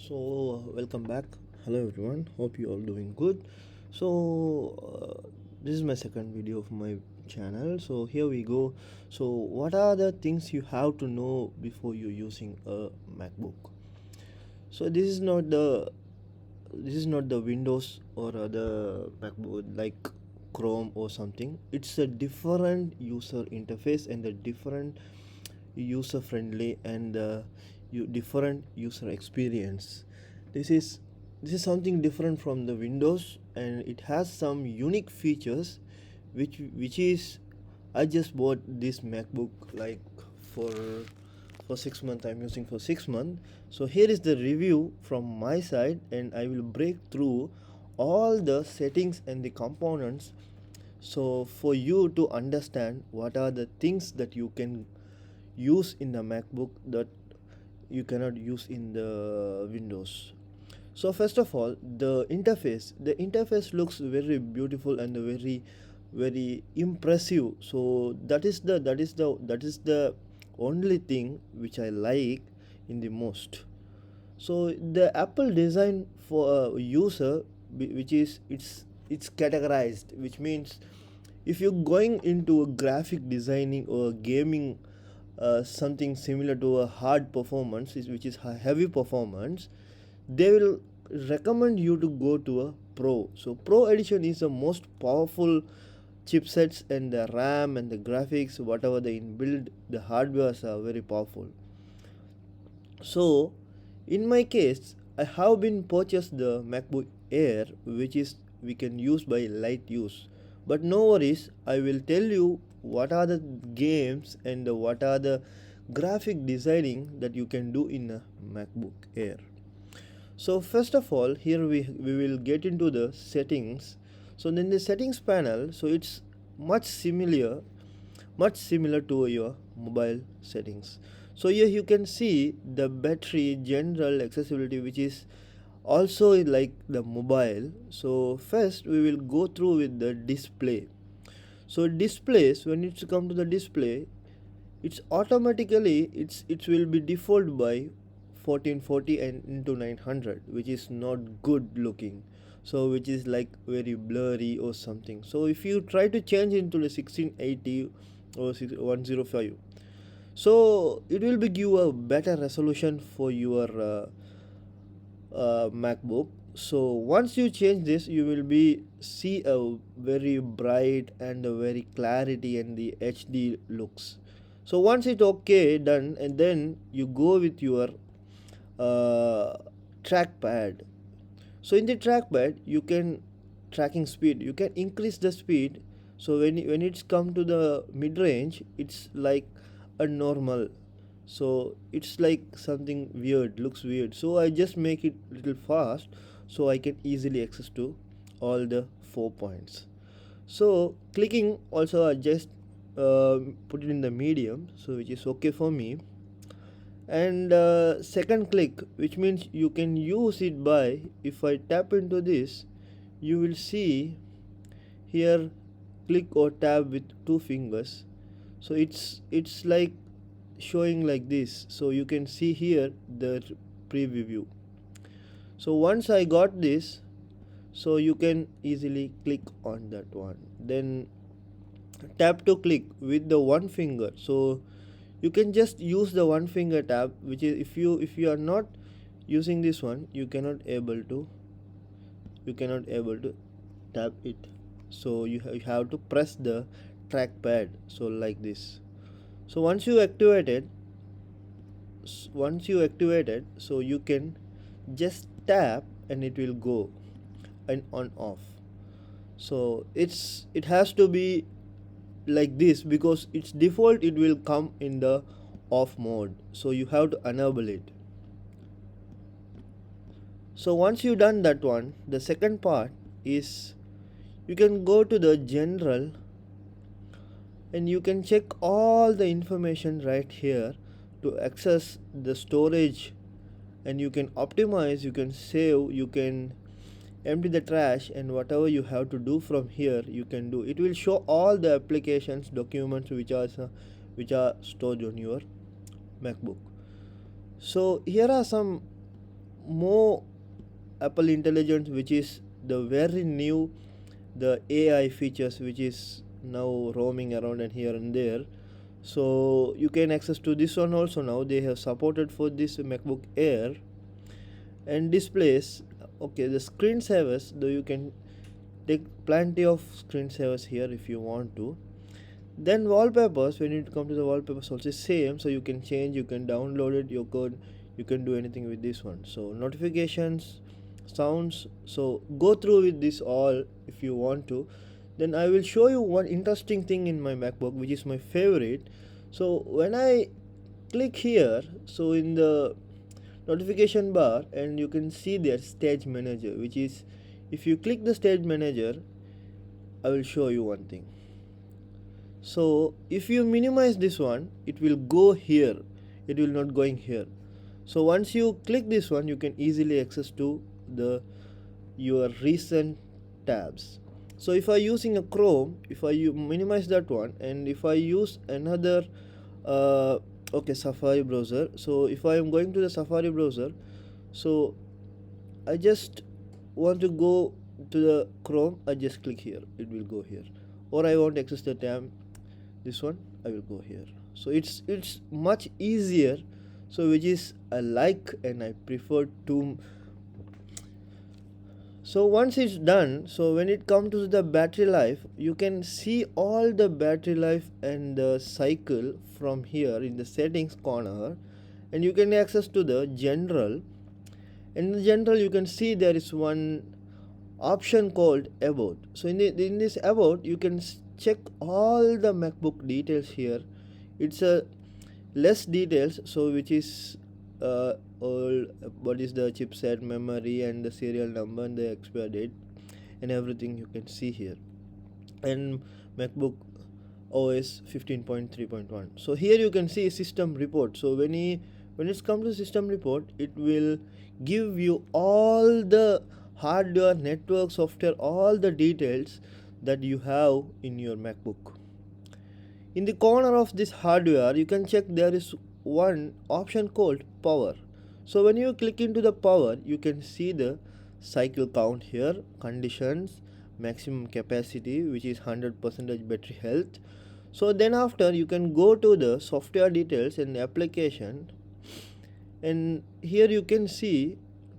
Welcome back. Hello everyone. Hope you all doing good. This is my second video of my channel. So here we go. So what are the things you have to know before you're using a MacBook? So this is not the Windows or the MacBook like Chrome or something. It's a different user interface and a different user friendly and different user experience. This is this is something different from the Windows, and it has some unique features which is I just bought this MacBook like for for 6 months. I'm using for 6 months. So here is the review from my side, and I will break through all the settings and the components, so for you to understand what are the things that you can use in the MacBook that you cannot use in the Windows. So first of all, the interface looks very beautiful and very impressive. So that is the only thing which I like in the most. So the Apple design for a user, which is it's categorized, which means if you're going into a graphic designing or gaming, something similar to a hard performance, which is heavy performance, they will recommend you to go to a Pro. So Pro edition is the most powerful chipsets, and the RAM and the graphics, whatever they inbuilt, the hardwares are very powerful. So in my case, I have been purchased the MacBook Air, which is we can use by light use. But no worries, I will tell you what are the games and what are the graphic designing that you can do in a MacBook Air. So first of all, here we will get into the settings. So then the settings panel, so it's much similar to your mobile settings. So here you can see the battery, general, accessibility, which is also like the mobile. So first we will go through with the display. So displays, when it's come to the display, it's automatically it will be default by 1440 and into 900, which is not good looking, so which is like very blurry or something. So if you try to change into the 1680 or 105, so it will be give a better resolution for your MacBook. So once you change this, you will be see a very bright and a very clarity and the HD looks. So once it okay done, and then you go with your uh, trackpad. So in the trackpad, you can tracking speed. You can increase the speed. So when it's come to the mid range, it's like a normal. So it's like something weird, looks weird. So I just make it little fast, so I can easily access to all the 4 points. So clicking also I just put it in the medium, so which is okay for me. And second click, which means you can use it by, if I tap into this, you will see here click or tap with two fingers. So it's like showing like this, so you can see here the preview. So once I got this, so you can easily click on that one, then tap to click with the one finger. So you can just use the one finger tap, which is if you are not using this one, you cannot able to tap it. So you have to press the trackpad, so like this. So once you activate it, so you can just tap and it will go and on off. So it has to be like this, because its default it will come in the off mode, so you have to enable it. So once you done that one, the second part is you can go to the general, and you can check all the information right here to access the storage, and you can optimize, you can save, you can empty the trash, and whatever you have to do from here you can do. It will show all the applications, documents which are stored on your MacBook. So here are some more Apple Intelligence, which is the very new, the AI features which is now roaming around and here and there. So you can access to this one also. Now they have supported for this MacBook Air. And displays, okay, the screensavers, though you can take plenty of screensavers here if you want to. Then wallpapers, when you come to the wallpapers also same, so you can change, you can download it, you can do anything with this one. So notifications, sounds, so go through with this all if you want to. Then I will show you one interesting thing in my MacBook which is my favorite. So when I click here, so in the notification bar, and you can see there stage manager, which is, if you click the stage manager, I will show you one thing. So if you minimize this one, it will go here, it will not going here. So once you click this one, you can easily access to the your recent tabs. So if I using a Chrome, if I minimize that one, and if I use another okay, Safari browser, so if I am going to the Safari browser, so I just want to go to the Chrome, I just click here, it will go here. Or I want to access the tab, this one, I will go here. So it's much easier, so which is I like and I prefer to. So once it's done, so when it comes to the battery life, you can see all the battery life and the cycle from here in the settings corner, and you can access to the general. In the general, you can see there is one option called about. So in this about, you can check all the MacBook details here. It's a less details, so which is all what is the chipset, memory, and the serial number and the expire date and everything you can see here. And MacBook OS 15.3.1. so here you can see system report. So when it's come to system report, it will give you all the hardware, network, software, all the details that you have in your MacBook. In the corner of this hardware, you can check there is one option called power. So when you click into the power, you can see the cycle count here, conditions, maximum capacity, which is 100% battery health. So then after, you can go to the software details and application, and here you can see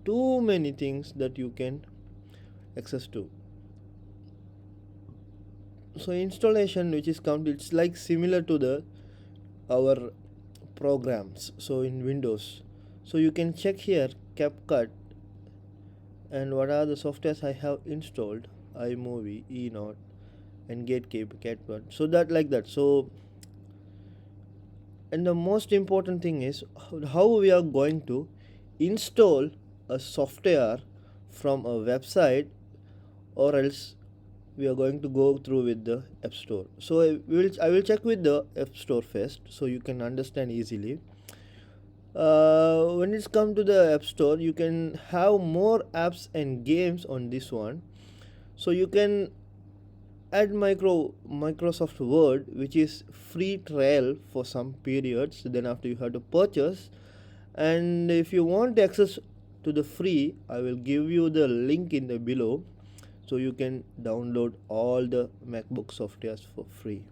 too many things that you can access to. So installation, which is count, it's like similar to the our programs, so in Windows. So you can check here CapCut and what are the softwares I have installed, iMovie, eNote, and CapCut. So that like that. So, and the most important thing is how we are going to install a software from a website, or else we are going to go through with the App Store. So I will check with the App Store first, so you can understand easily. When it's come to the App Store, you can have more apps and games on this one. So you can add Microsoft Word, which is free trial for some periods. Then after, you have to purchase. And if you want access to the free, I will give you the link in the below, so you can download all the MacBook softwares for free.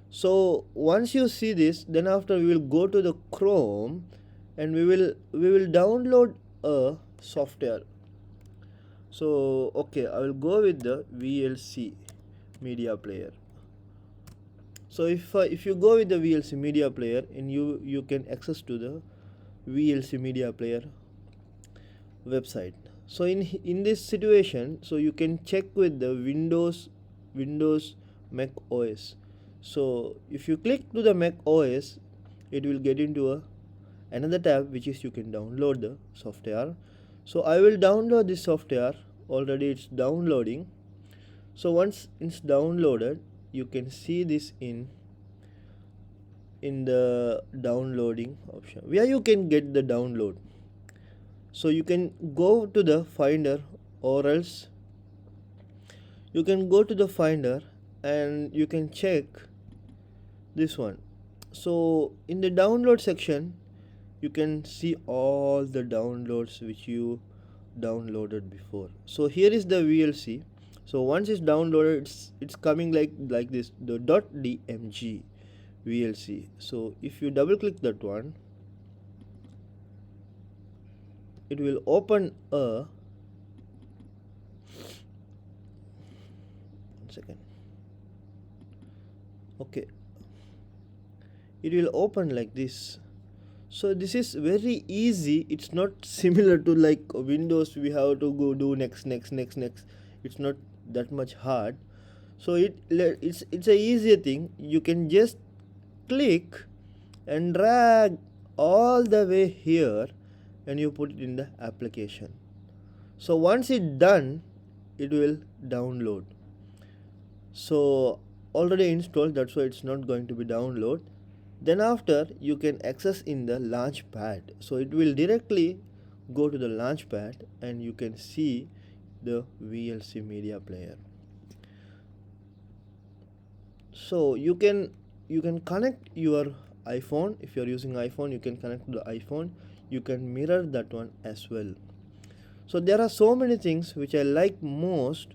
So once you see this, then after we will go to the Chrome, and we will download a software. So okay, I will go with the VLC media player. So if you go with the VLC media player, and you can access to the VLC media player website. So in this situation, so you can check with the Windows Mac OS. So if you click to the Mac OS, it will get into another tab, which is you can download the software. So I will download this software. Already it's downloading. So once it's downloaded, you can see this in the downloading option, where you can get the download. So you can go to the Finder, or else you can go to the Finder and you can check this one. So in the download section, you can see all the downloads which you downloaded before. So here is the VLC. So once it's downloaded, it's coming like this, the .dmg VLC. So if you double click that one, it will open a, one second, okay, it will open like this. So this is very easy. It's not similar to like Windows, we have to go do next. It's not that much hard. So it's a easier thing. You can just click and drag all the way here and you put it in the application. So once it's done, it will download. So already installed, that's why it's not going to be download. Then after, you can access in the launch pad. So it will directly go to the launch pad and you can see the VLC media player. So you can connect your iPhone. If you're using iPhone, you can connect to the iPhone. You can mirror that one as well. So there are so many things which I like most,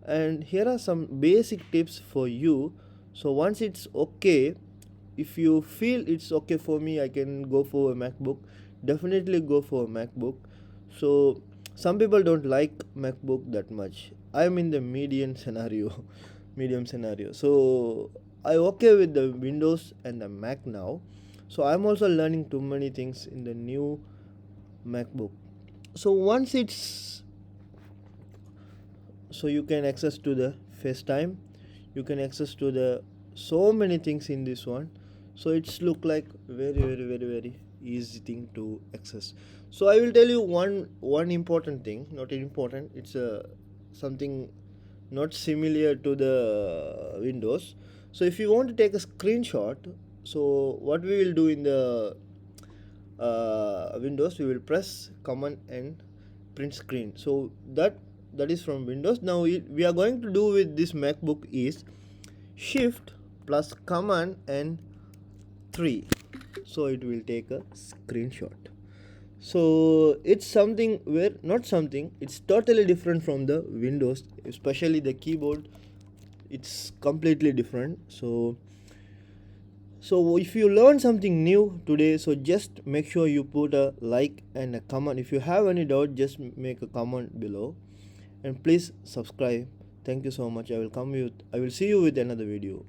and here are some basic tips for you. So once it's okay, if you feel it's okay for me, I can go for a MacBook. Definitely go for a MacBook. So some people don't like MacBook that much. I'm in the medium scenario. Medium scenario. So I okay with the Windows and the Mac now. So I'm also learning too many things in the new MacBook. So once it's, so you can access to the FaceTime, you can access to the so many things in this one. So it's look like very easy thing to access. So I will tell you one important thing, not important, it's something not similar to the Windows. So if you want to take a screenshot, so what we will do in the Windows, we will press command and print screen. So that is from Windows. Now we are going to do with this MacBook is shift plus command and 3. So it will take a screenshot. So it's something where, not something, it's totally different from the Windows, especially the keyboard. It's completely different. So if you learn something new today, so just make sure you put a like and a comment. If you have any doubt, just make a comment below and please subscribe. Thank you so much. I will see you with another video.